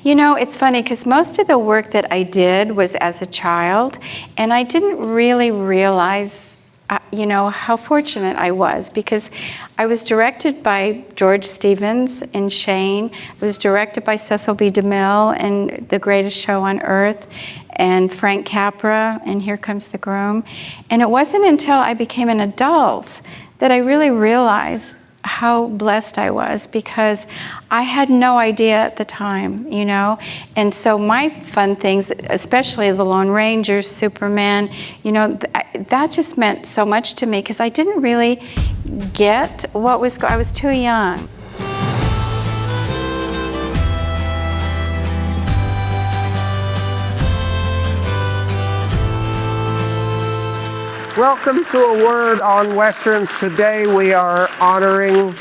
You know, it's funny because most of the work that I did was as a child, and I didn't really realize, you know, how fortunate I was, because I was directed by George Stevens in Shane. I was directed by Cecil B. DeMille in The Greatest Show on Earth, and Frank Capra in Here Comes the Groom. And it wasn't until I became an adult that I really realized how blessed I was, because I had no idea at the time, you know. And so my fun things, especially the Lone Ranger, Superman, you know, that just meant so much to me, because I didn't really get what was, I was too young. Welcome to A Word on Westerns. Today we are honoring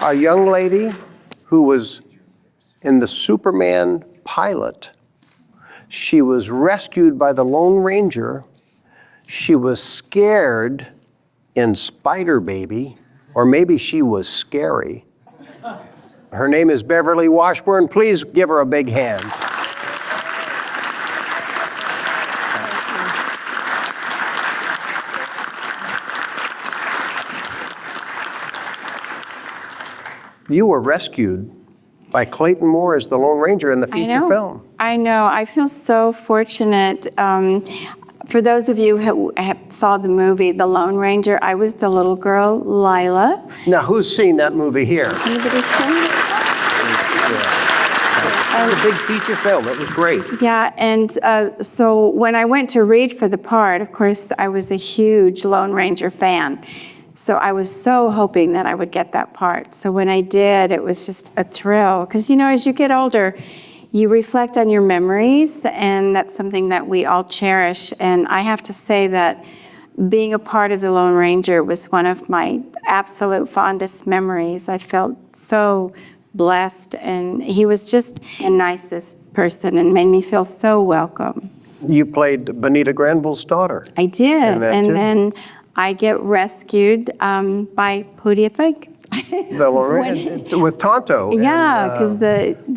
a young lady who was in the Superman pilot. She was rescued by the Lone Ranger. She was scared in Spider Baby, or maybe she was scary. Her name is Beverly Washburn. Please give her a big hand. You were rescued by Clayton Moore as the Lone Ranger in the feature film. I know. I feel so fortunate. For those of you who saw the movie, The Lone Ranger, I was the little girl, Lila. Now, who's seen that movie here? Anybody seen it? It was a big feature film. It was great. Yeah, and so when I went to read for the part, of course, I was a huge Lone Ranger fan. So I was so hoping that I would get that part. So when I did, it was just a thrill. Because, you know, as you get older, you reflect on your memories, and that's something that we all cherish. And I have to say that being a part of the Lone Ranger was one of my absolute fondest memories. I felt so blessed, and he was just the nicest person and made me feel so welcome. You played Benita Granville's daughter. I did, and then I get rescued by, who do you think? The Lone Ranger, with Tonto. Yeah, because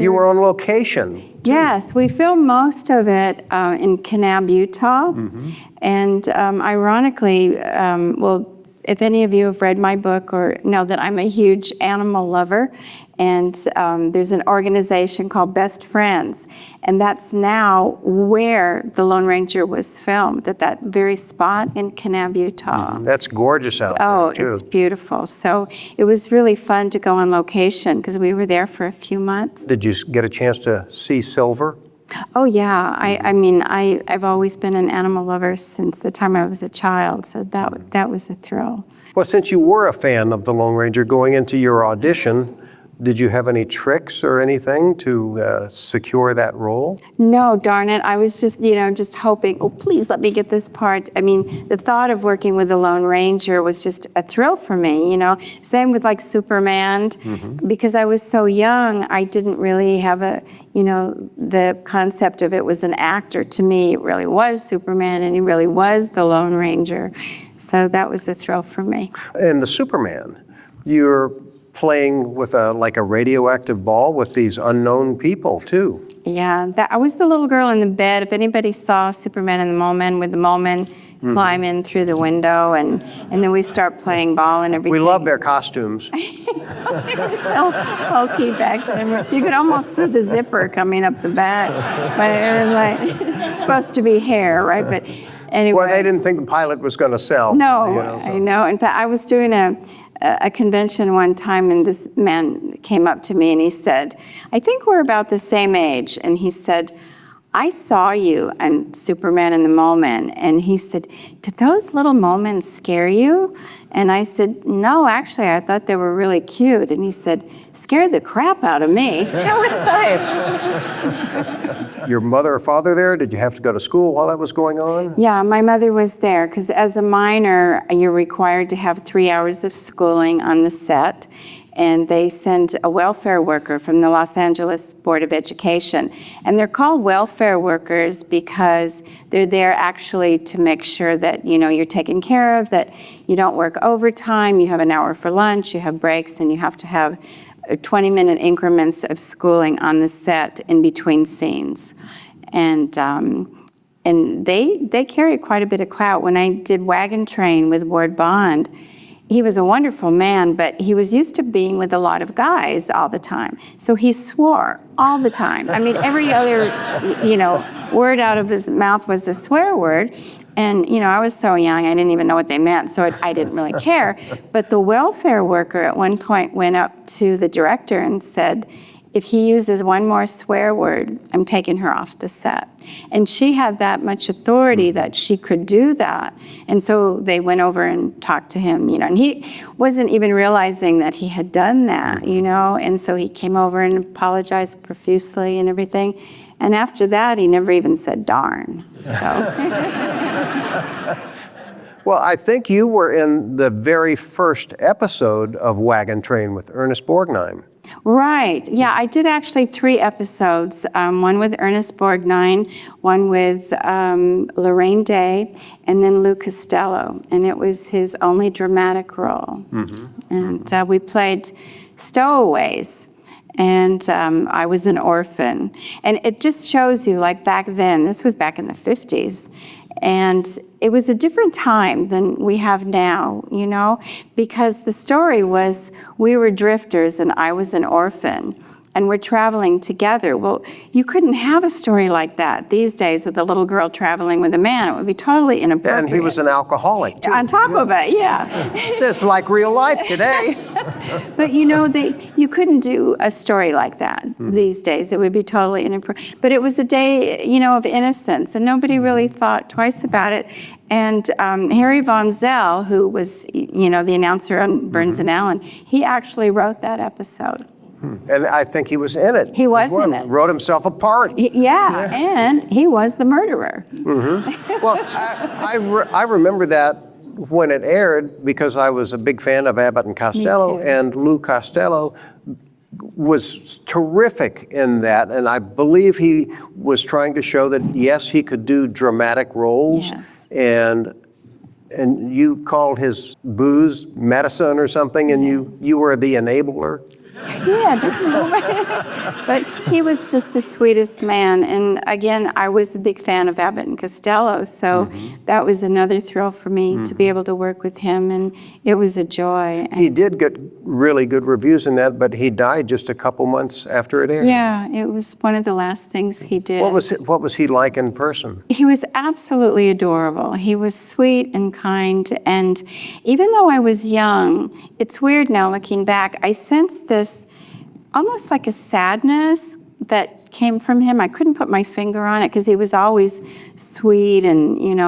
you were on location. Too. Yes, we filmed most of it in Kanab, Utah. Mm-hmm. And ironically, well, if any of you have read my book or know that I'm a huge animal lover, and there's an organization called Best Friends, and that's now where The Lone Ranger was filmed, at that very spot in Kanab, Utah. Mm-hmm. That's gorgeous out there, too. Oh, it's beautiful. So it was really fun to go on location, because we were there for a few months. Did you get a chance to see Silver? Oh, yeah. I mean, I've always been an animal lover since the time I was a child, so that was a thrill. Well, since you were a fan of The Lone Ranger going into your audition, did you have any tricks or anything to secure that role? No, darn it. I was just, you know, just hoping, oh, please let me get this part. I mean, the thought of working with the Lone Ranger was just a thrill for me, you know. Same with like Superman. Mm-hmm. Because I was so young, I didn't really have you know, the concept of it was an actor. To me, it really was Superman, and he really was the Lone Ranger. So that was a thrill for me. And the Superman, you're playing with like a radioactive ball with these unknown people too. Yeah, I was the little girl in the bed. If anybody saw Superman and the Mole Men, with the Mole Men climb in through the window, and then we start playing ball and everything. We love their costumes. They were so hokey back then. You could almost see the zipper coming up the back, but it was like supposed to be hair, right? But anyway. Well, they didn't think the pilot was going to sell. No, you know, so. I know. In fact, I was doing a convention one time, and this man came up to me and he said, I think we're about the same age. And he said, I saw you on Superman and the Mole Men. And he said, did those little mole men scare you? And I said, no, actually, I thought they were really cute. And he said, scared the crap out of me. Your mother or father there? Did you have to go to school while that was going on? Yeah, my mother was there, because as a minor, you're required to have 3 hours of schooling on the set. And they send a welfare worker from the Los Angeles Board of Education. And they're called welfare workers because they're there actually to make sure that, you know, you're taken care of, that you don't work overtime, you have an hour for lunch, you have breaks, and you have to have 20-minute increments of schooling on the set in between scenes. And they carry quite a bit of clout. When I did Wagon Train with Ward Bond, he was a wonderful man, but he was used to being with a lot of guys all the time. So he swore all the time. I mean, every other, word out of his mouth was a swear word. And, I was so young, I didn't even know what they meant, so I didn't really care. But the welfare worker at one point went up to the director and said, if he uses one more swear word, I'm taking her off the set. And she had that much authority that she could do that. And so they went over and talked to him, and he wasn't even realizing that he had done that, and so he came over and apologized profusely and everything. And after that, he never even said darn, so. Well, I think you were in the very first episode of Wagon Train with Ernest Borgnine. Right. Yeah, I did actually 3 episodes, one with Ernest Borgnine, one with Lorraine Day, and then Lou Costello. And it was his only dramatic role. And we played stowaways. And I was an orphan. And it just shows you, like back then, this was back in the 50s, and it was a different time than we have now, because the story was we were drifters and I was an orphan and we're traveling together. Well, you couldn't have a story like that these days with a little girl traveling with a man. It would be totally inappropriate. And he was an alcoholic, too. On top of it, yeah. It's like real life today. But you couldn't do a story like that these days. It would be totally inappropriate. But it was a day, of innocence, and nobody really thought twice about it. And Harry Von Zell, who was, the announcer on Burns and Allen, he actually wrote that episode. And I think he was in it. He was in it. Wrote himself a part. Yeah, and he was the murderer. Well, I remember that when it aired because I was a big fan of Abbott and Costello, and Lou Costello was terrific in that, and I believe he was trying to show that, yes, he could do dramatic roles, and you called his booze medicine or something, and you were the enabler. Yeah, but he was just the sweetest man. And again, I was a big fan of Abbott and Costello, so that was another thrill for me to be able to work with him, and it was a joy. He did get really good reviews in that, but he died just a couple months after it aired. Yeah, it was one of the last things he did. What was he like in person? He was absolutely adorable. He was sweet and kind, and even though I was young, it's weird now looking back, I sensed this almost like a sadness that came from him. I couldn't put my finger on it because he was always sweet and,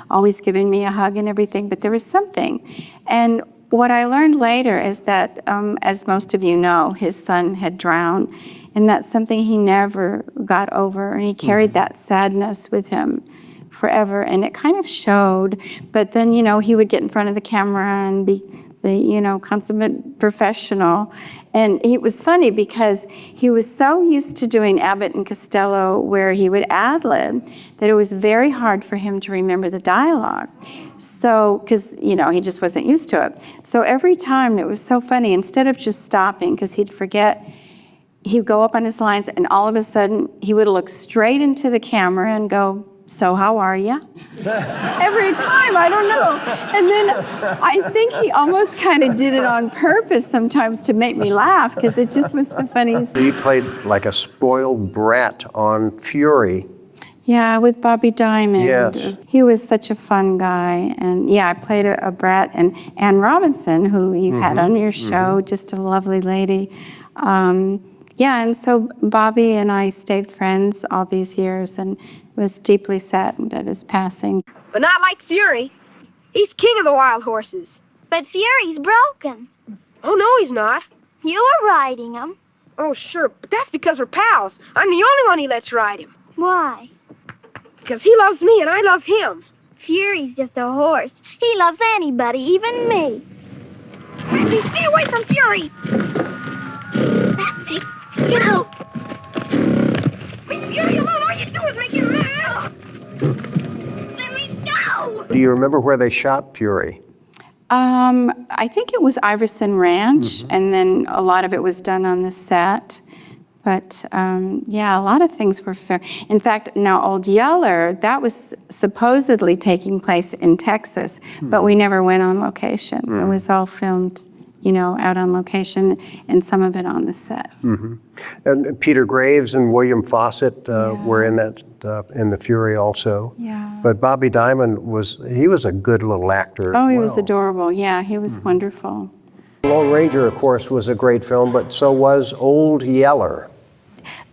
always giving me a hug and everything, but there was something. And what I learned later is that, as most of you know, his son had drowned, and that's something he never got over, and he carried that sadness with him forever, and it kind of showed. But then, he would get in front of the camera and be the, consummate professional. And it was funny because he was so used to doing Abbott and Costello where he would ad-lib that it was very hard for him to remember the dialogue. So, because, he just wasn't used to it. So every time it was so funny, instead of just stopping, because he'd forget, he'd go up on his lines and all of a sudden he would look straight into the camera and go, "So how are you?" Every time, I don't know. And then I think he almost kind of did it on purpose sometimes to make me laugh because it just was the funniest. He played like a spoiled brat on Fury. Yeah, with Bobby Diamond. Yes. He was such a fun guy. And I played a brat. And Ann Robinson, who you've had on your show, just a lovely lady. And so Bobby and I stayed friends all these years and was deeply saddened at his passing. But not like Fury. He's king of the wild horses. But Fury's broken. Oh, no, he's not. You were riding him. Oh, sure, but that's because we're pals. I'm the only one he lets ride him. Why? Because he loves me and I love him. Fury's just a horse. He loves anybody, even me. Stay away from Fury! Get out! Leave Fury alone! All you do is make him mad! Let me go! Do you remember where they shot Fury? I think it was Iverson Ranch, and then a lot of it was done on the set. But yeah, a lot of things were filmed. In fact, now Old Yeller, that was supposedly taking place in Texas, but we never went on location. It was all filmed, you know, out on location, and some of it on the set. And Peter Graves and William Fawcett were in that, in The Fury also. Yeah. But Bobby Diamond was a good little actor. Oh, as he was well. adorable. Yeah, he was wonderful. Lone Ranger, of course, was a great film, but so was Old Yeller.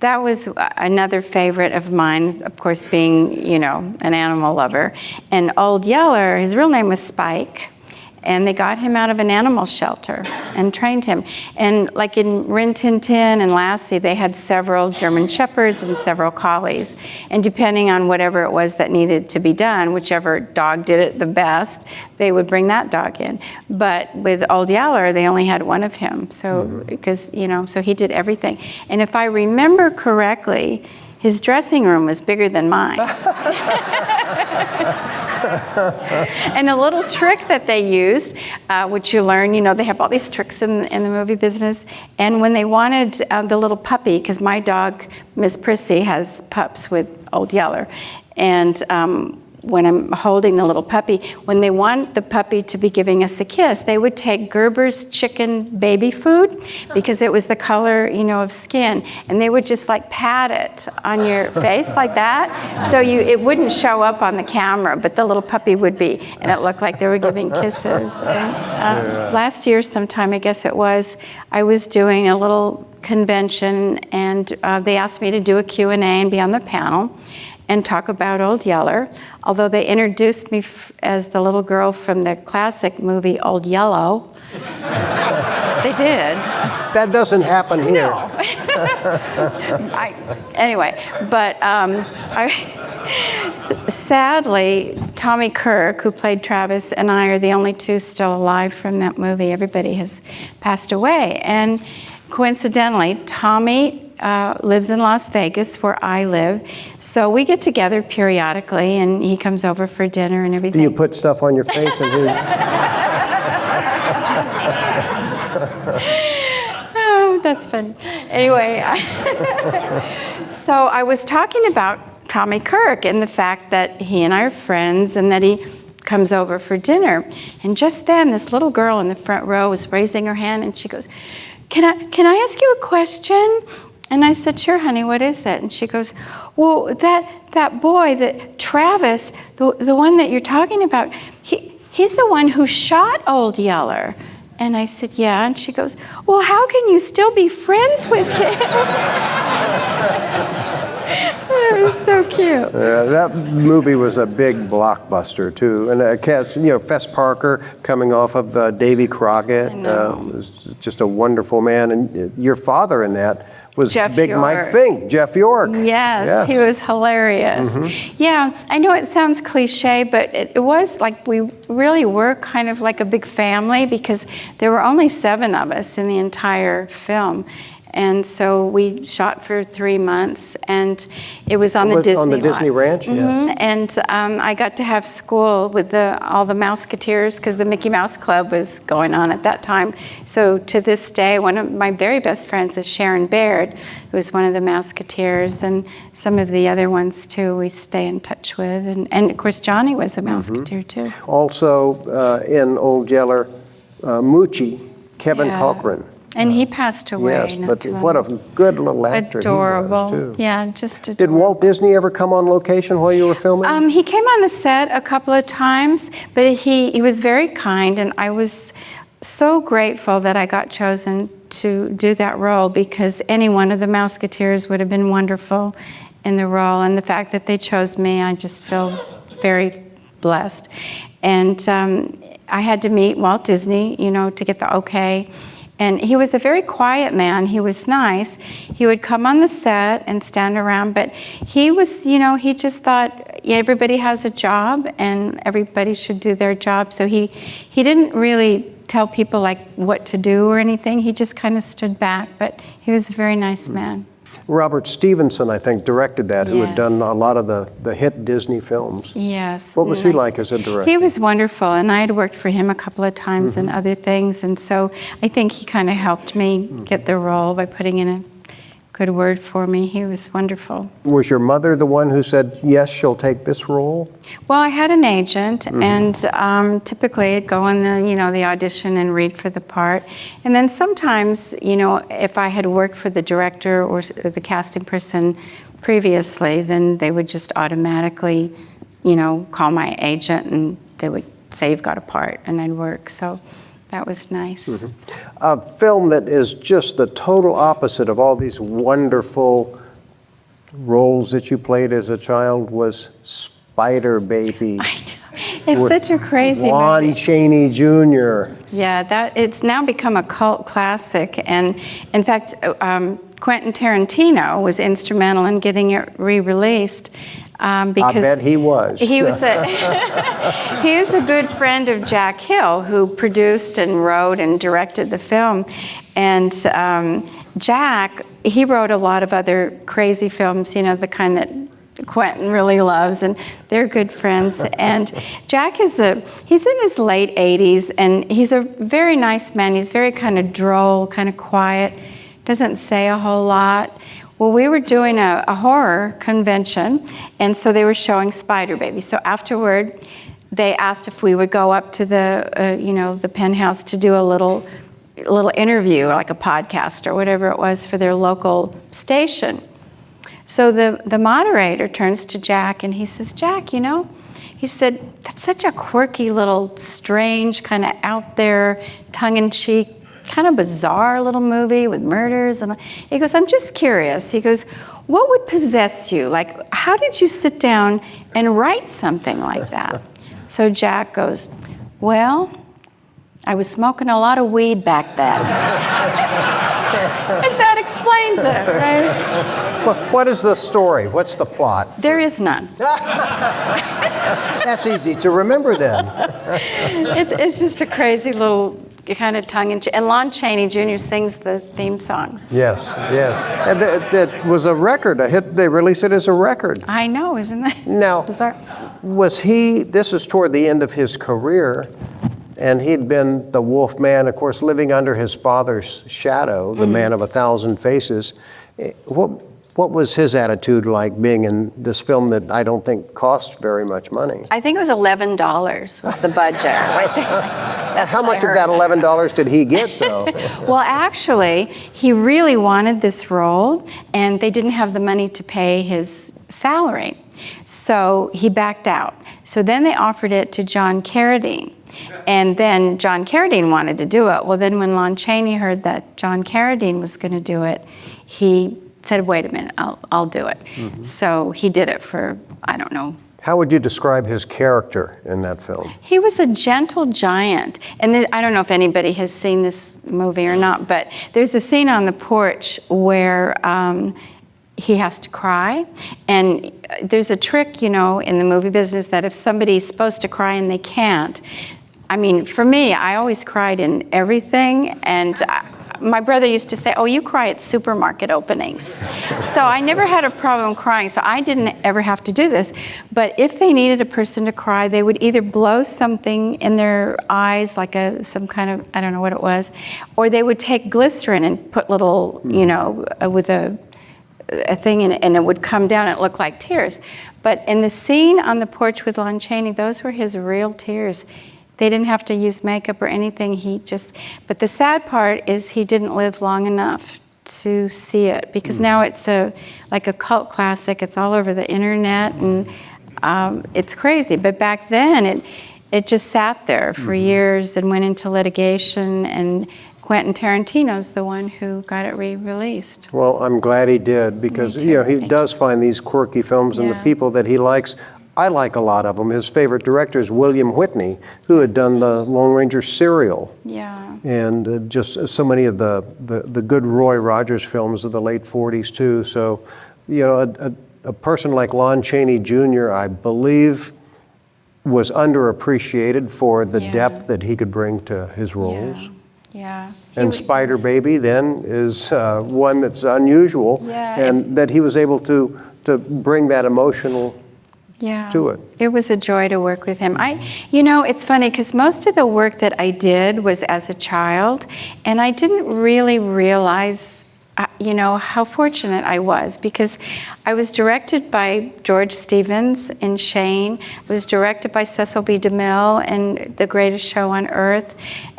That was another favorite of mine, of course, being, you know, an animal lover. And Old Yeller, his real name was Spike, and they got him out of an animal shelter and trained him. And like in Rin Tin Tin and Lassie, they had several German Shepherds and several Collies. And depending on whatever it was that needed to be done, whichever dog did it the best, they would bring that dog in. But with Old Yeller, they only had one of him. So, because, you know, so he did everything. And if I remember correctly, his dressing room was bigger than mine. And a little trick that they used, which you learn, you know, they have all these tricks in the movie business. And when they wanted the little puppy, because my dog, Miss Prissy, has pups with Old Yeller. And when I'm holding the little puppy, when they want the puppy to be giving us a kiss, they would take Gerber's chicken baby food, because it was the color, you know, of skin, and they would just like pat it on your face like that, so it wouldn't show up on the camera, but the little puppy would be, and it looked like they were giving kisses. And, last year sometime, I guess it was, I was doing a little convention, and they asked me to do a Q&A and be on the panel and talk about Old Yeller, although they introduced me as the little girl from the classic movie Old Yellow. They did. That doesn't happen here. No. Anyway, but sadly, Tommy Kirk, who played Travis, and I are the only two still alive from that movie. Everybody has passed away. And coincidentally, Tommy lives in Las Vegas, where I live. So we get together periodically, and he comes over for dinner and everything. Do you put stuff on your face? Oh, that's funny. Anyway, so I was talking about Tommy Kirk and the fact that he and I are friends and that he comes over for dinner. And just then, this little girl in the front row was raising her hand, and she goes, Can I ask you a question? And I said, sure, honey, what is it? And she goes, well, that boy, that Travis, the one that you're talking about, he's the one who shot Old Yeller. And I said, yeah. And she goes, well, how can you still be friends with him? It was so cute. That movie was a big blockbuster, too. And you know, Fess Parker coming off of Davy Crockett was just a wonderful man. And your father in that was Jeff Big York. Mike Fink, Jeff York. Yes, he was hilarious. Yeah, I know it sounds cliche, but it was like we really were kind of like a big family, because there were only 7 of us in the entire film. And so we shot for 3 months, and it was on the Disney On the Disney lot. Ranch, yes. And I got to have school with all the Mouseketeers, because the Mickey Mouse Club was going on at that time. So to this day, one of my very best friends is Sharon Baird, who was one of the Mouseketeers, and some of the other ones too we stay in touch with. And of course, Johnny was a Mouseketeer too. Also in Old Yeller, Moochie, Kevin Cochran. And he passed away. Yes, but what a good little actor adorable. he was, too. Yeah, just adorable. Did Walt Disney ever come on location while you were filming? He came on the set a couple of times, but he was very kind, and I was so grateful that I got chosen to do that role, because any one of the Mouseketeers would have been wonderful in the role, and the fact that they chose me, I just feel very blessed. And I had to meet Walt Disney, you know, to get the okay. And he was a very quiet man. He was nice. He would come on the set and stand around, but he was, you know, he just thought everybody has a job and everybody should do their job. So he didn't really tell people like what to do or anything. He just kind of stood back, but he was a very nice man. Robert Stevenson, I think, directed that, who had Yes. done a lot of the hit Disney films. Yes. What was he nice. like as a director? He was wonderful, and I had worked for him a couple of times in other things, and so I think he kind of helped me get the role by putting in a good word for me. He was wonderful. Was your mother the one who said, yes, she'll take this role? Well, I had an agent, and typically I'd go on the audition and read for the part. And then sometimes, if I had worked for the director or the casting person previously, then they would just automatically, call my agent, and they would say, you've got a part, and I'd work. So that was nice. A film that is just the total opposite of all these wonderful roles that you played as a child was Spider Baby. I know. It's such a crazy Lon movie. Chaney Jr. Yeah, it's now become a cult classic, and in fact, Quentin Tarantino was instrumental in getting it re-released because I bet he was. He was a good friend of Jack Hill, who produced and wrote and directed the film, and Jack, he wrote a lot of other crazy films, the kind that Quentin really loves, and they're good friends. And Jack he's in his late 80s, and he's a very nice man. He's very kind of droll, kind of quiet, doesn't say a whole lot. Well, we were doing a horror convention, and so they were showing Spider Baby. So afterward, they asked if we would go up to the penthouse to do a little interview, like a podcast or whatever it was, for their local station. So the moderator turns to Jack and he says, Jack, he said, that's such a quirky little strange, kind of out there, tongue-in-cheek, kind of bizarre little movie with murders. And he goes, I'm just curious. He goes, what would possess you? Like, how did you sit down and write something like that? So Jack goes, well, I was smoking a lot of weed back then. And that explains it, right? What is the story? What's the plot? There is none. That's easy to remember then. It's just a crazy little kind of tongue-in-cheek. And Lon Chaney Jr. sings the theme song. Yes. And that was a record, a hit. They released it as a record. I know, isn't that Now, bizarre? this is toward the end of his career, and he'd been the wolf man, of course, living under his father's shadow, the man of 1,000 faces. What was his attitude like being in this film that I don't think cost very much money? I think it was $11 was the budget. That's How much of that $11 did he get, though? Well, actually, he really wanted this role, and they didn't have the money to pay his salary. So he backed out. So then they offered it to John Carradine. And then John Carradine wanted to do it. Well, then when Lon Chaney heard that John Carradine was going to do it, he said, wait a minute, I'll do it. So he did it for, I don't know. How would you describe his character in that film? He was a gentle giant. And I don't know if anybody has seen this movie or not, but there's a scene on the porch where he has to cry. And there's a trick, in the movie business that if somebody's supposed to cry and they can't, I mean, for me, I always cried in everything. And my brother used to say, oh, you cry at supermarket openings. So I never had a problem crying, so I didn't ever have to do this. But if they needed a person to cry, they would either blow something in their eyes, like some kind of, I don't know what it was, or they would take glycerin and put little, with a thing in it, and it would come down and it looked like tears. But in the scene on the porch with Lon Chaney, those were his real tears. They didn't have to use makeup or anything. But the sad part is he didn't live long enough to see it, because now it's like a cult classic. It's all over the internet, and it's crazy. But back then, it just sat there for years and went into litigation, and Quentin Tarantino's the one who got it re-released. Well, I'm glad he did, because he does find these quirky films, and the people that he likes. I like a lot of them. His favorite director is William Whitney, who had done the Lone Ranger serial. Yeah. And just so many of the good Roy Rogers films of the late 40s, too. So, a person like Lon Chaney Jr., I believe, was underappreciated for the depth that he could bring to his roles. Yeah. And Spider Baby then is one that's unusual, Yeah, and that he was able to bring that emotional to it. It was a joy to work with him. You know, it's funny because most of the work that I did was as a child, and I didn't really realize, you know, how fortunate I was, because I was directed by George Stevens in Shane. I was directed by Cecil B. DeMille in The Greatest Show on Earth,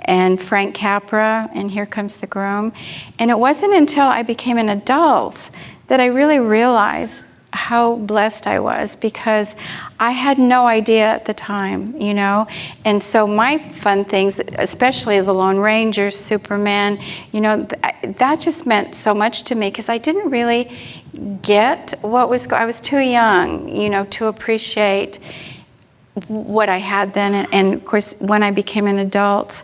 and Frank Capra in Here Comes the Groom. And it wasn't until I became an adult that I really realized how blessed I was, because I had no idea at the time, you know. And so my fun things, especially the Lone Ranger, Superman, you know, that just meant so much to me, because I didn't really get what was, I was too young, you know, to appreciate what I had then. And of course, when I became an adult,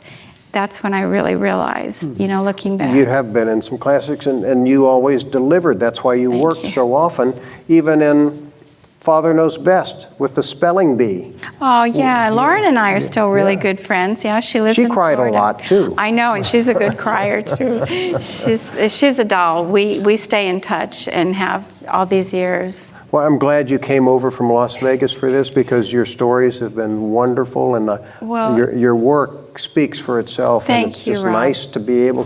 that's when I really realized, you know, looking back. You have been in some classics, and you always delivered. That's why you worked so often, even in Father Knows Best with the spelling bee. Oh, yeah. Lauren and I are still really good friends. Yeah, she lives in Florida. She cried a lot, too. I know, and she's a good crier, too. She's a doll. We stay in touch and have all these years. Well, I'm glad you came over from Las Vegas for this, because your stories have been wonderful, and your work speaks for itself. Thank and it's you, just Rob. nice to be able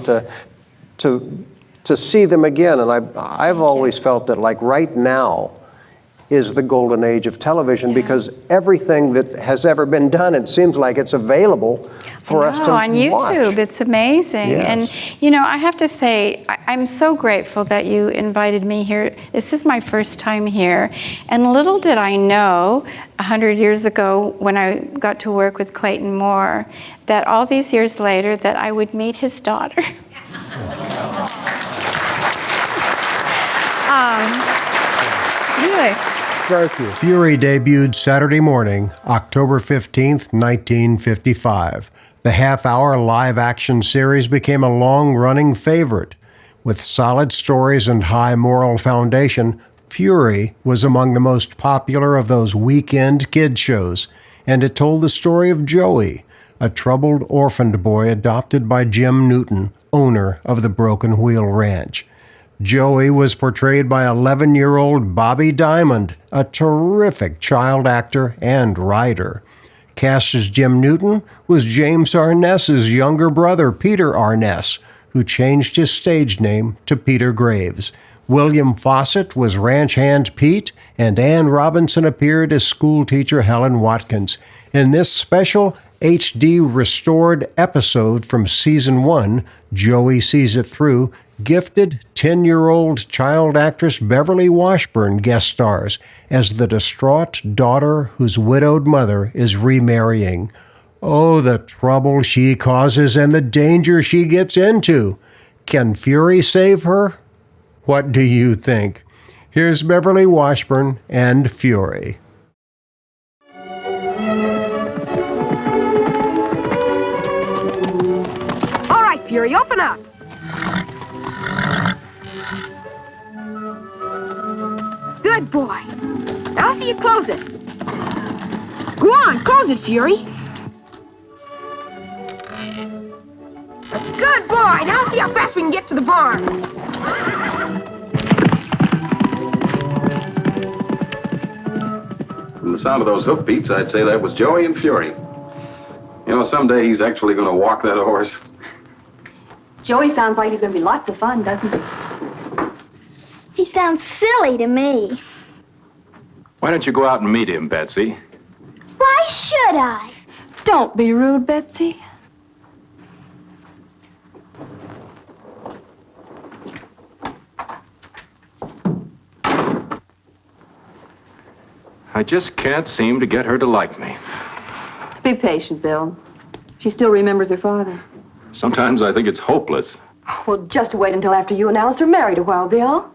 to see them again. And I've always felt that, like, right now is the golden age of television, because everything that has ever been done, it seems like it's available for us to on YouTube. watch. It's amazing. Yes. And, you know, I have to say, I'm so grateful that you invited me here. This is my first time here. And little did I know, 100 years ago, when I got to work with Clayton Moore, that all these years later, that I would meet his daughter. Really. Thank you. Fury debuted Saturday morning, October 15th, 1955. The half-hour live-action series became a long-running favorite. With solid stories and high moral foundation, Fury was among the most popular of those weekend kid shows, and it told the story of Joey, a troubled orphaned boy adopted by Jim Newton, owner of the Broken Wheel Ranch. Joey was portrayed by 11-year-old Bobby Diamond, a terrific child actor and writer. Cast as Jim Newton was James Arness's younger brother, Peter Arness, who changed his stage name to Peter Graves. William Fawcett was ranch hand Pete, and Ann Robinson appeared as schoolteacher Helen Watkins. In this special HD restored episode from Season 1, Joey Sees It Through, gifted 10-year-old child actress Beverly Washburn guest stars as the distraught daughter whose widowed mother is remarrying. Oh, the trouble she causes and the danger she gets into. Can Fury save her? What do you think? Here's Beverly Washburn and Fury. All right, Fury, open up. Good boy. Now see you close it. Go on, close it, Fury. Good boy. Now see how fast we can get to the barn. From the sound of those hoof beats, I'd say that was Joey and Fury. You know, someday he's actually going to walk that horse. Joey sounds like he's going to be lots of fun, doesn't he? He sounds silly to me. Why don't you go out and meet him, Betsy? Why should I? Don't be rude, Betsy. I just can't seem to get her to like me. Be patient, Bill. She still remembers her father. Sometimes I think it's hopeless. Well, just wait until after you and Alice are married a while, Bill.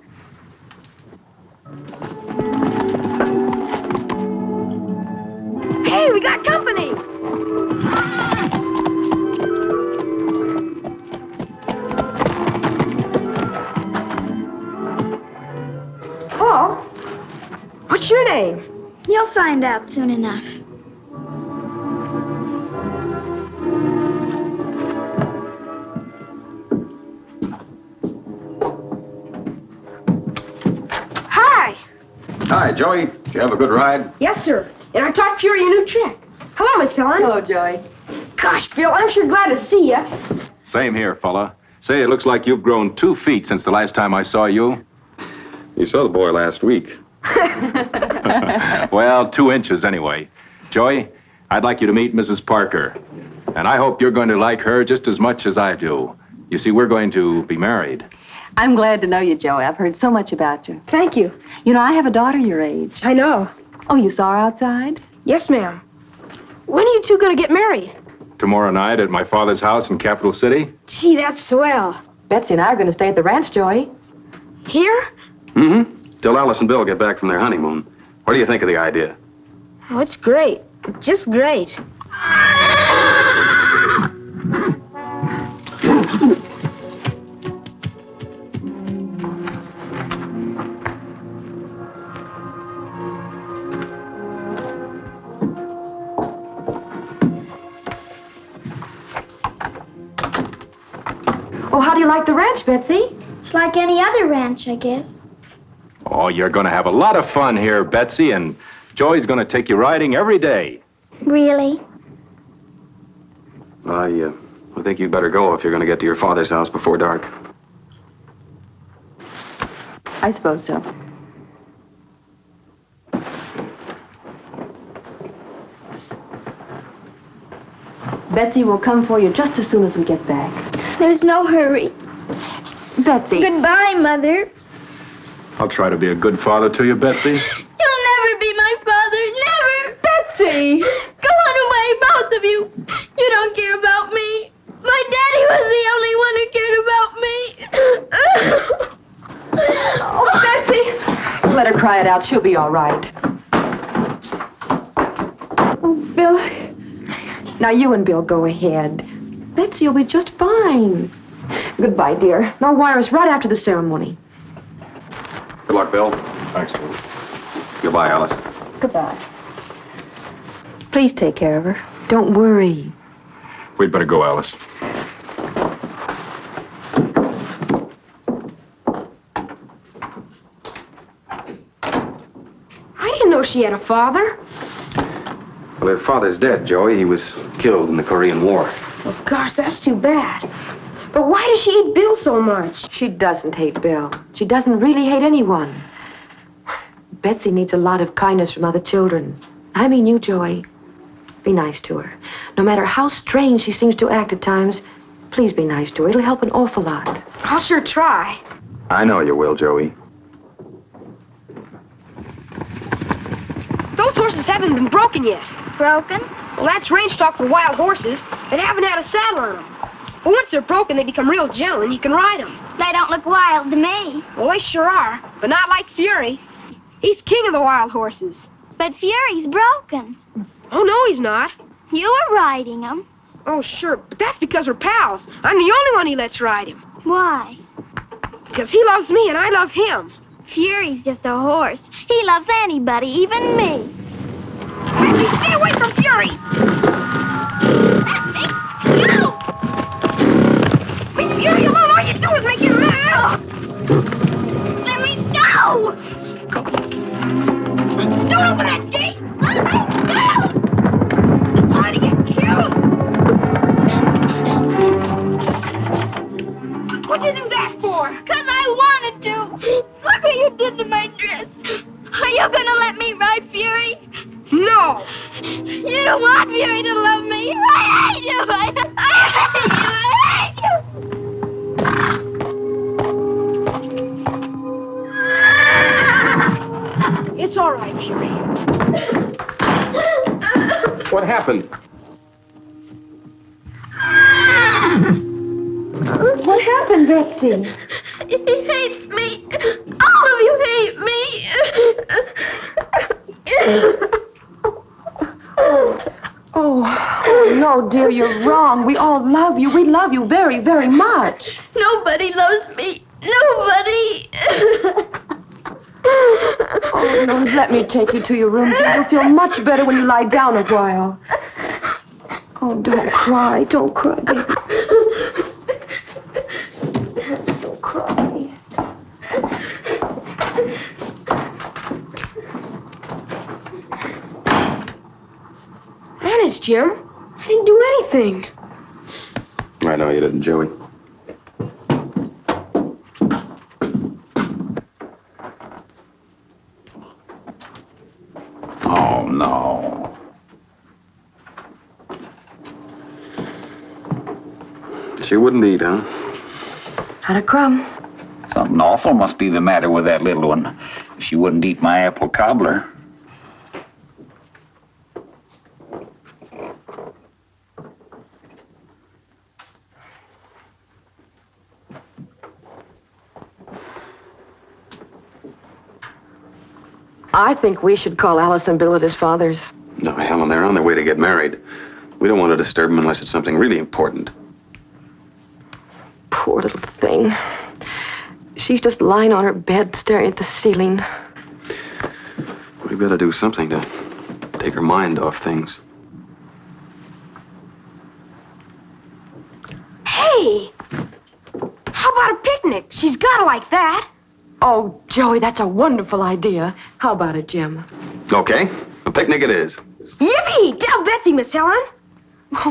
Hey, we got company. Paul, what's your name? You'll find out soon enough. Hi, Joey. Did you have a good ride? Yes, sir. And I taught Fury a new trick. Hello, Miss Helen. Hello, Joey. Gosh, Bill, I'm sure glad to see you. Same here, fella. Say, it looks like you've grown 2 feet since the last time I saw you. You saw the boy last week. Well, 2 inches anyway. Joey, I'd like you to meet Mrs. Parker. And I hope you're going to like her just as much as I do. You see, we're going to be married. I'm glad to know you, Joey. I've heard so much about you. Thank you. You know, I have a daughter your age. I know. Oh, you saw her outside? Yes, ma'am. When are you two going to get married? Tomorrow night at my father's house in Capital City. Gee, that's swell. Betsy and I are going to stay at the ranch, Joey. Here? Mm-hmm. Till Alice and Bill get back from their honeymoon. What do you think of the idea? Oh, it's great. Just great. Oh, how do you like the ranch, Betsy? It's like any other ranch, I guess. Oh, you're going to have a lot of fun here, Betsy, and Joey's going to take you riding every day. Really? I think you'd better go if you're going to get to your father's house before dark. I suppose so. Betsy will come for you just as soon as we get back. There's no hurry. Betsy. Goodbye, Mother. I'll try to be a good father to you, Betsy. You'll never be my father. Never. Betsy! Go on away, both of you. You don't care about me. My daddy was the only one who cared about me. Oh, Betsy! Let her cry it out. She'll be all right. Oh, Bill. Now, you and Bill go ahead. Betsy will be just fine. Goodbye, dear. I'll wire us right after the ceremony. Good luck, Bill. Thanks, Bill. Goodbye, Alice. Goodbye. Please take care of her. Don't worry. We'd better go, Alice. I didn't know she had a father. Well, her father's dead, Joey. He was killed in the Korean War. Oh, gosh, that's too bad. But why does she hate Bill so much? She doesn't hate Bill. She doesn't really hate anyone. Betsy needs a lot of kindness from other children. I mean you, Joey. Be nice to her. No matter how strange she seems to act at times, please be nice to her. It'll help an awful lot. I'll sure try. I know you will, Joey. Those horses haven't been broken yet. Broken? Well, that's range stock for wild horses that haven't had a saddle on them. But once they're broken, they become real gentle and you can ride them. They don't look wild to me. Well, they sure are, but not like Fury. He's king of the wild horses. But Fury's broken. Oh, no, he's not. You were riding him. Oh, sure, but that's because we're pals. I'm the only one he lets ride him. Why? Because he loves me and I love him. Fury's just a horse. He loves anybody, even me. Betsy, stay away from Fury! Betsy, no! Leave Fury alone. All you do is make him mad. Let me go! Don't open that gate! Let me go! You're trying to get killed! What'd you do that for? 'Cause I wanted to. Look what you did to my dress. Are you gonna let me ride Fury? No! You don't want Fury to love me. I hate you. I hate you. I hate you. It's all right, Fury. What happened? What happened, Betsy? He hates me. All of you hate me. Oh, no, dear, you're wrong. We all love you. We love you very, very much. Nobody loves me. Nobody. Oh, no, let me take you to your room, dear. You'll feel much better when you lie down a while. Oh, don't cry. Don't cry, baby. Don't cry. this, Jim? I didn't do anything. I know you didn't, Joey. Oh, no. She wouldn't eat, huh? Had a crumb. Something awful must be the matter with that little one. She wouldn't eat my apple cobbler. I think we should call Alice and Bill at his father's. No, Helen, they're on their way to get married. We don't want to disturb them unless it's something really important. Poor little thing. She's just lying on her bed staring at the ceiling. We've got to do something to take her mind off things. Hey! How about a picnic? She's gotta like that. Oh, Joey, that's a wonderful idea. How about it, Jim? Okay, a picnic it is. Yippee! Tell Betsy, Miss Helen.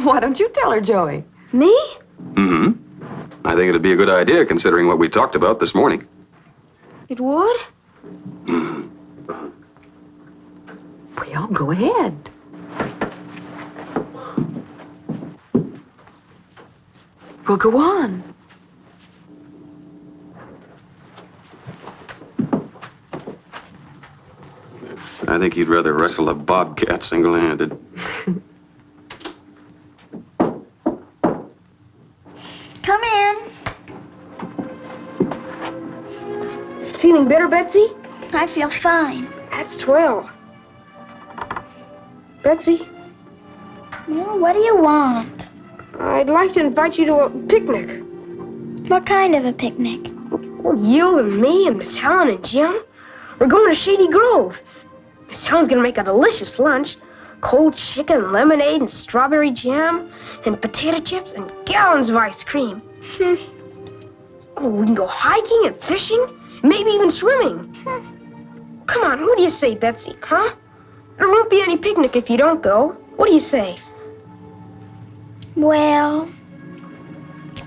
Why don't you tell her, Joey? Me? Mm-hmm. I think it'd be a good idea considering what we talked about this morning. It would? Well, go ahead. Well, go on. I think you'd rather wrestle a bobcat single-handed. Come in. Feeling better, Betsy? I feel fine. That's swell. Betsy, Well, what do you want? I'd like to invite you to a picnic. What kind of a picnic? Well, you and me and Miss Helen and Jim. We're going to Shady Grove. Miss Helen's gonna make a delicious lunch. Cold chicken, lemonade, and strawberry jam, and potato chips, and gallons of ice cream. Oh, we can go hiking and fishing, maybe even swimming. Come on, what do you say, Betsy, huh? There won't be any picnic if you don't go. What do you say? Well,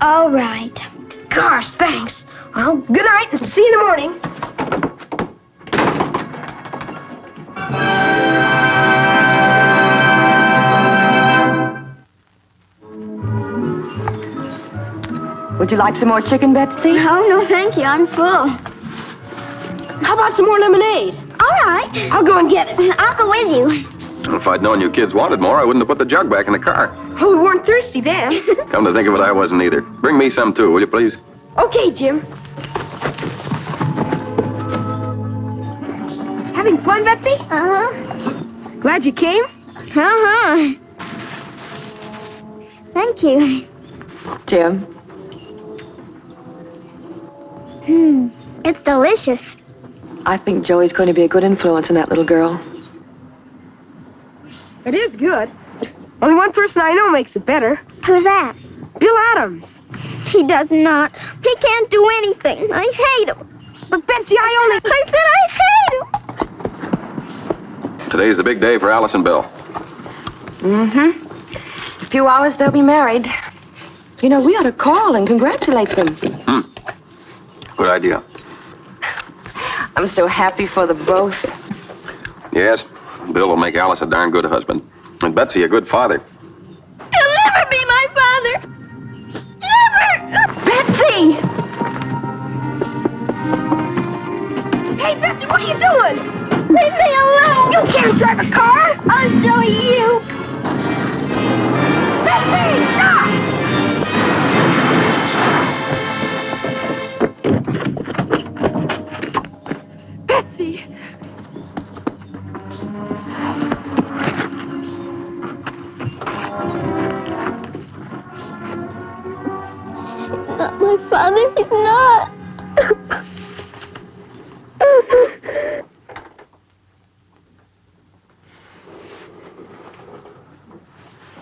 all right. Gosh, thanks. Well, good night and see you in the morning. Would you like some more chicken, Betsy? Oh, no, thank you. I'm full. How about some more lemonade? All right. I'll go and get it. I'll go with you. If I'd known you kids wanted more, I wouldn't have put the jug back in the car. Oh, we weren't thirsty then. Come to think of it, I wasn't either. Bring me some too, will you please? Okay, Jim. Having fun, Betsy? Uh-huh. Glad you came? Uh-huh. Thank you. Jim? It's delicious. I think Joey's going to be a good influence on that little girl. It is good. Only one person I know makes it better. Who's that? Bill Adams. He does not. He can't do anything. I hate him. But Betsy, I said I hate him. Today's the big day for Alice and Bill. Mm-hmm. In a few hours, they'll be married. You know, we ought to call and congratulate them. Good idea. I'm so happy for the both. Yes, Bill will make Alice a darn good husband. And Betsy a good father. He'll never be my father. Never! Betsy! Hey, Betsy, what are you doing? Leave me alone! You can't drive a car. I'll show you! Betsy, stop! Betsy! Not my father, he's not.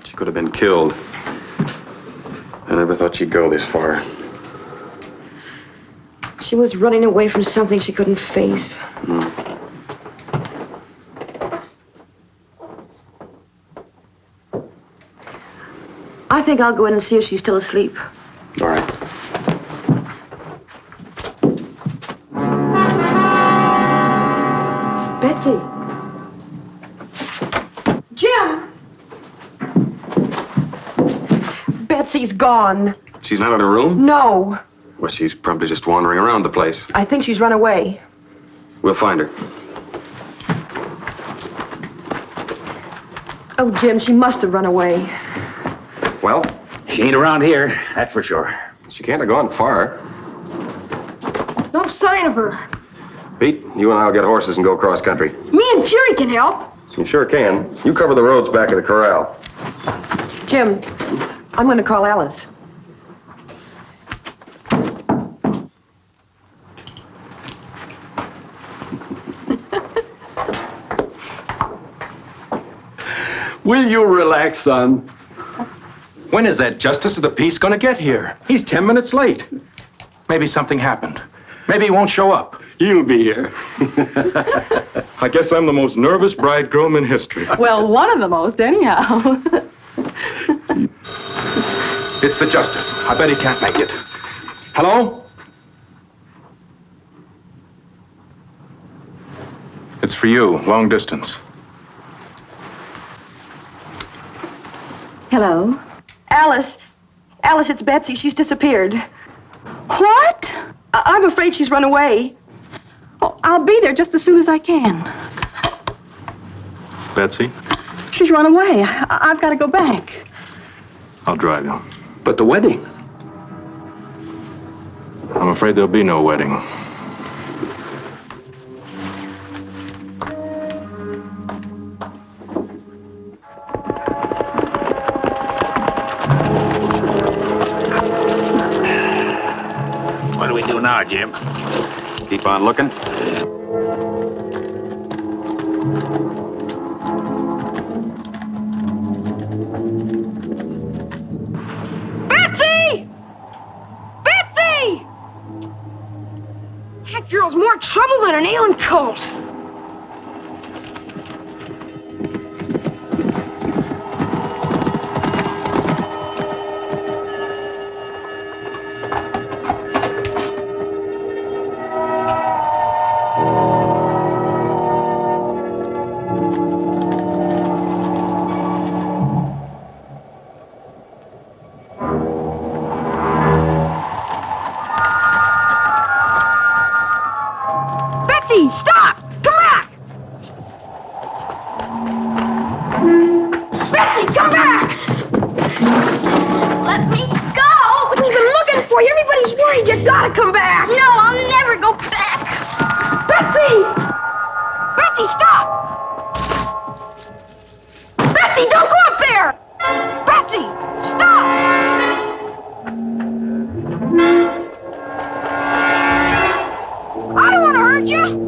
She could have been killed. I never thought she'd go this far. She was running away from something she couldn't face. I think I'll go in and see if she's still asleep. All right. Betsy. Jim! Betsy's gone. She's not in her room? No. Well, she's probably just wandering around the place. I think she's run away. We'll find her. Oh, Jim, she must have run away. Well, She ain't around here, that's for sure. she can't have gone far. No sign of her. Pete, you and I'll get horses and go cross country. Me and Fury can help. You sure can. You cover the roads back of the corral. Jim, I'm going to call Alice. Will you relax, son? When is that justice of the peace going to get here? He's 10 minutes late. Maybe something happened. Maybe he won't show up. He'll be here. I guess I'm the most nervous bridegroom in history. Well, one of the most, anyhow. It's the justice. I bet he can't make it. Hello? It's for you, long distance. Hello? Alice. Alice, it's Betsy. She's disappeared. What? I'm afraid she's run away. Oh, I'll be there just as soon as I can. Betsy, She's run away. I've got to go back. I'll drive you. But the wedding. I'm afraid there'll be no wedding. What do we do now, Jim? Keep on looking. Betsy! Betsy! That girl's more trouble than an ailing colt. Betsy, stop! Come back! Betsy, come back! Let me go! We've been looking for you. Everybody's worried. You gotta come back. No, I'll never go back. Betsy! Betsy, stop! Betsy, don't go up there! Betsy, stop! I don't want to hurt you.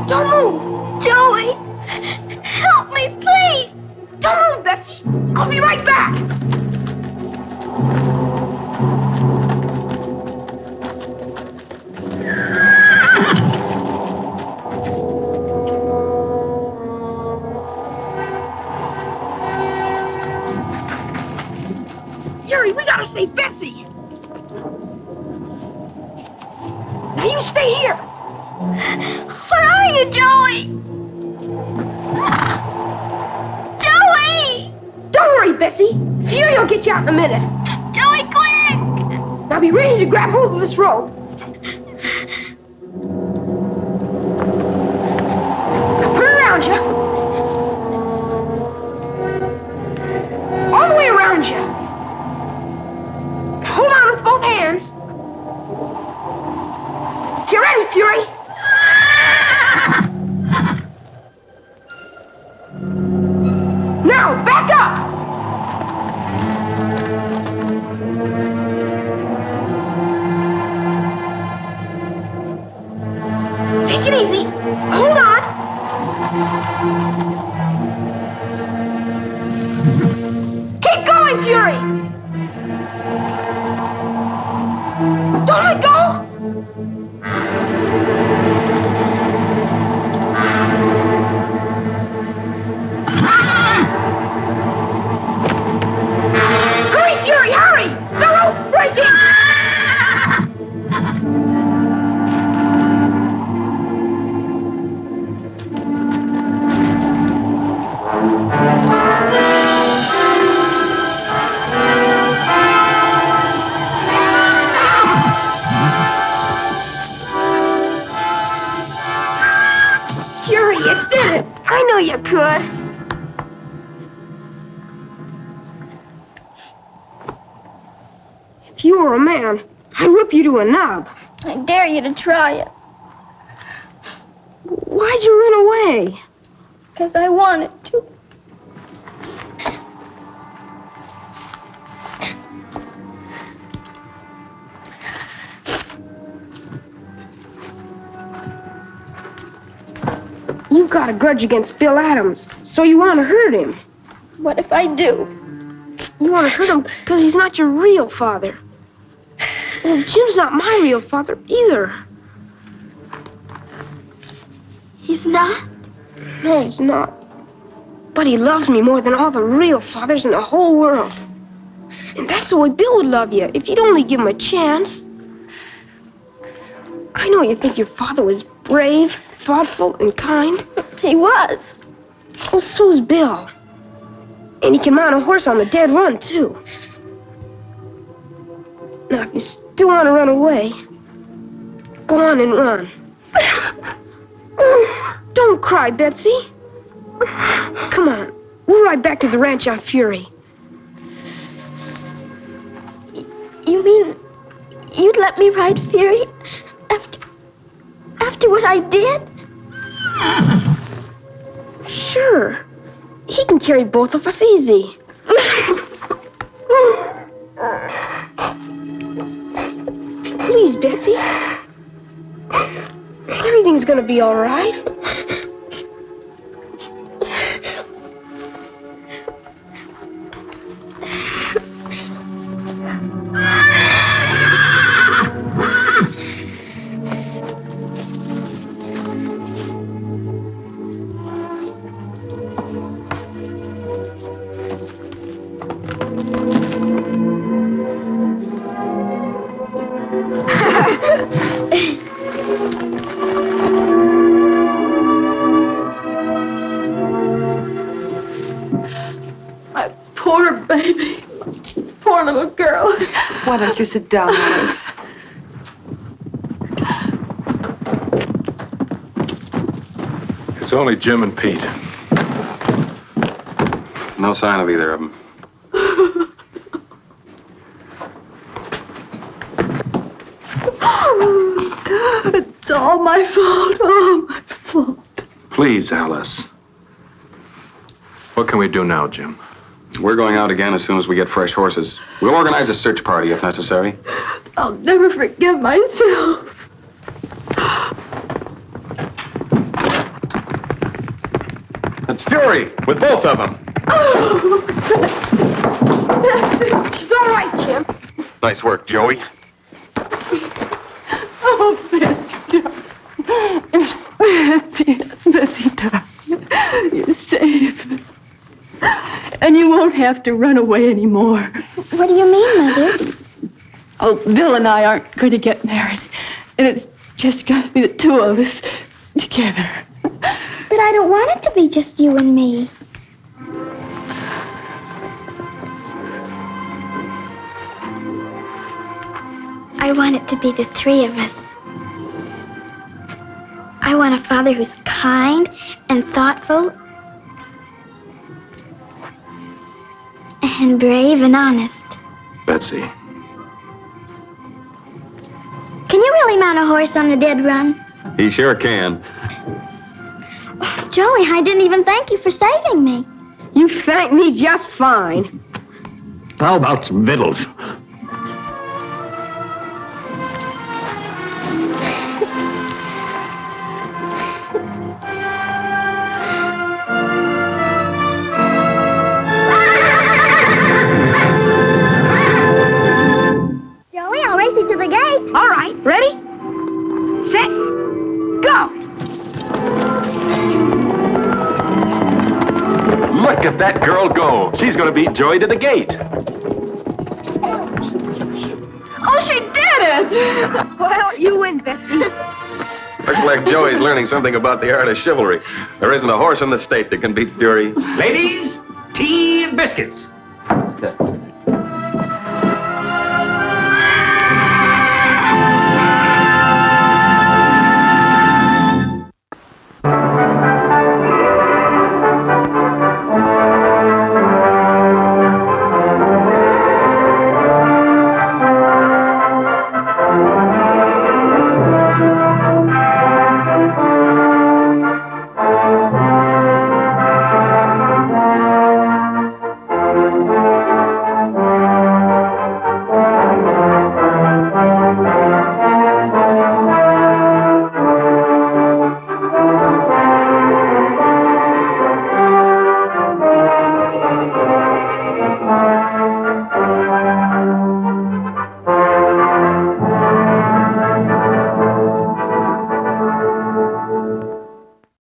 Don't move! Joey, help me, please. Don't move, Betsy! I'll be right back! Yuri, we gotta save Betsy! Now you stay here! Where are you, Joey? Joey! Don't worry, Betsy. Fury will get you out in a minute. Joey, quick! Now be ready to grab hold of this rope. Now put it around you. All the way around you. Hold on with both hands. Get ready, Fury. Take it easy. Hold on. Keep going, Fury. Don't let go. Hurry, Fury, hurry! The rope's breaking! Fury, you did it! I knew you could. If you were a man, I'd whip you to a knob. I dare you to try it. Why'd you run away? Because I wanted to. You've got a grudge against Bill Adams, so you want to hurt him. What if I do? You want to hurt him because he's not your real father. Well, Jim's not my real father either. He's not? No, he's not. But he loves me more than all the real fathers in the whole world. And that's the way Bill would love you, if you'd only give him a chance. I know you think your father was brave, thoughtful, and kind. He was. Well, so's Bill. And he can mount a horse on the dead run, too. Now, if you still want to run away, go on and run. Don't cry, Betsy. Come on. We'll ride back to the ranch on Fury. You mean you'd let me ride Fury after what I did? Sure. He can carry both of us easy. Please, Betsy. Everything's gonna be all right. My poor baby. Poor little girl. Why don't you sit down, Alice? It's only Jim and Pete. No sign of either of them. It's all my fault. All my fault. Please, Alice. What can we do now, Jim? We're going out again as soon as we get fresh horses. We'll organize a search party if necessary. I'll never forgive myself. It's Fury, with both of them. She's all right, Jim. Nice work, Joey. Oh, Betsy, Betsy, darling. You're safe. And you won't have to run away anymore. What do you mean, Mother? Oh, Bill and I aren't going to get married. And it's just going to be the two of us together. But I don't want it to be just you and me. I want it to be the three of us. I want a father who's kind and thoughtful and brave and honest. Betsy. Can you really mount a horse on a dead run? He sure can. Joey, I didn't even thank you for saving me. You thank me just fine. How about some victuals? set, go. Look at that girl go. She's going to beat Joy to the gate. Oh, she did it! Well, you win, Betsy. Looks like Joey's learning something about the art of chivalry. There isn't a horse in the state that can beat Fury. Ladies, tea and biscuits.